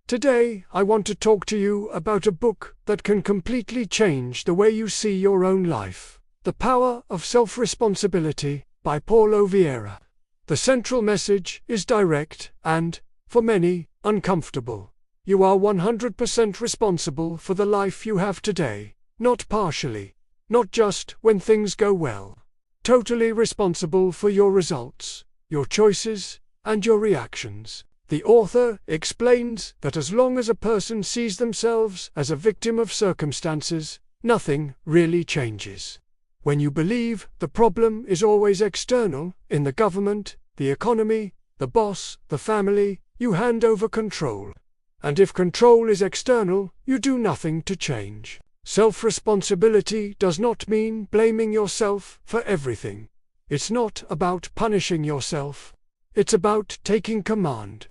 Today, I want to talk to you about a book that can completely change the way you see your own life. The Power of Self-Responsibility by Paulo Vieira. The central message is direct and, for many, uncomfortable. You are 100% responsible for the life you have today, not partially, not just when things go well. Totally responsible for your results, your choices, and your reactions. The author explains that as long as a person sees themselves as a victim of circumstances, nothing really changes. When you believe the problem is always external, in the government, the economy, the boss, the family, you hand over control. And if control is external, you do nothing to change. Self-responsibility does not mean blaming yourself for everything. It's not about punishing yourself. It's about taking command.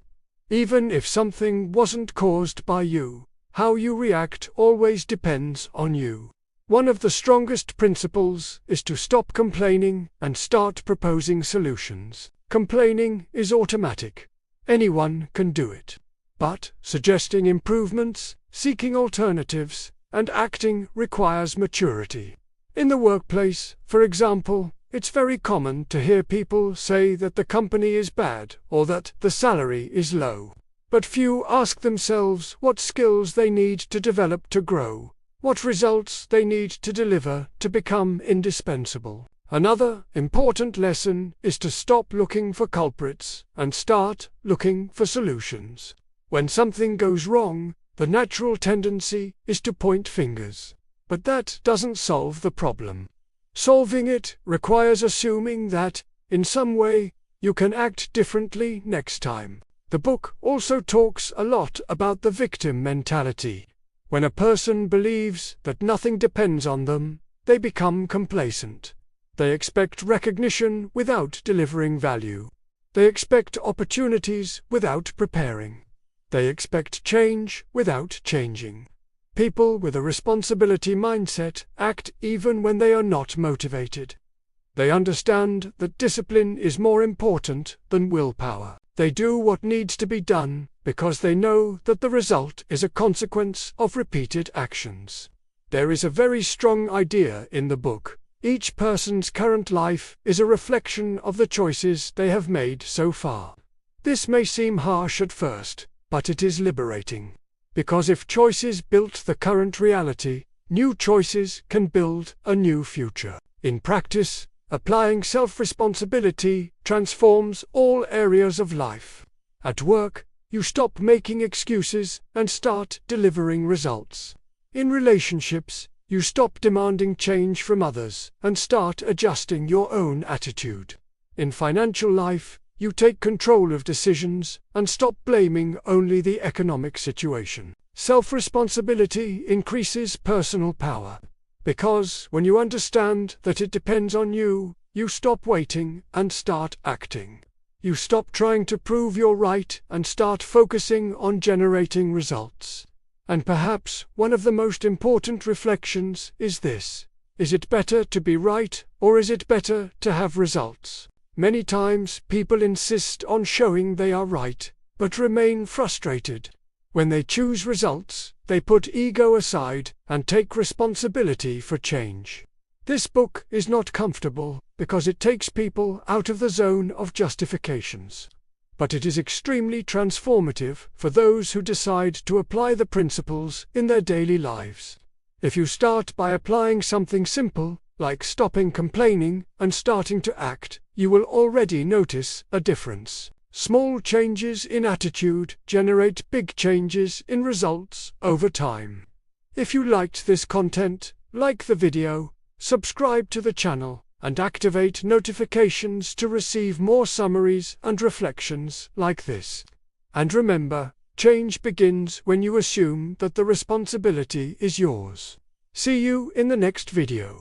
Even if something wasn't caused by you, how you react always depends on you. One of the strongest principles is to stop complaining and start proposing solutions. Complaining is automatic. Anyone can do it. But suggesting improvements, seeking alternatives, and acting requires maturity. In the workplace, for example, it's very common to hear people say that the company is bad or that the salary is low. But few ask themselves what skills they need to develop to grow, what results they need to deliver to become indispensable. Another important lesson is to stop looking for culprits and start looking for solutions. When something goes wrong, the natural tendency is to point fingers. But that doesn't solve the problem. Solving it requires assuming that, in some way, you can act differently next time. The book also talks a lot about the victim mentality. When a person believes that nothing depends on them, they become complacent. They expect recognition without delivering value. They expect opportunities without preparing. They expect change without changing. People with a responsibility mindset act even when they are not motivated. They understand that discipline is more important than willpower. They do what needs to be done because they know that the result is a consequence of repeated actions. There is a very strong idea in the book. Each person's current life is a reflection of the choices they have made so far. This may seem harsh at first, but it is liberating. Because if choices built the current reality, new choices can build a new future. In practice, applying self-responsibility transforms all areas of life. At work, you stop making excuses and start delivering results. In relationships, you stop demanding change from others and start adjusting your own attitude. In financial life, you take control of decisions and stop blaming only the economic situation. Self-responsibility increases personal power. Because when you understand that it depends on you, you stop waiting and start acting. You stop trying to prove you're right and start focusing on generating results. And perhaps one of the most important reflections is this: is it better to be right, or is it better to have results? Many times people insist on showing they are right, but remain frustrated. When they choose results, they put ego aside and take responsibility for change. This book is not comfortable because it takes people out of the zone of justifications. But it is extremely transformative for those who decide to apply the principles in their daily lives. If you start by applying something simple, like stopping complaining and starting to act, you will already notice a difference. Small changes in attitude generate big changes in results over time. If you liked this content, like the video, subscribe to the channel, and activate notifications to receive more summaries and reflections like this. And remember, change begins when you assume that the responsibility is yours. See you in the next video.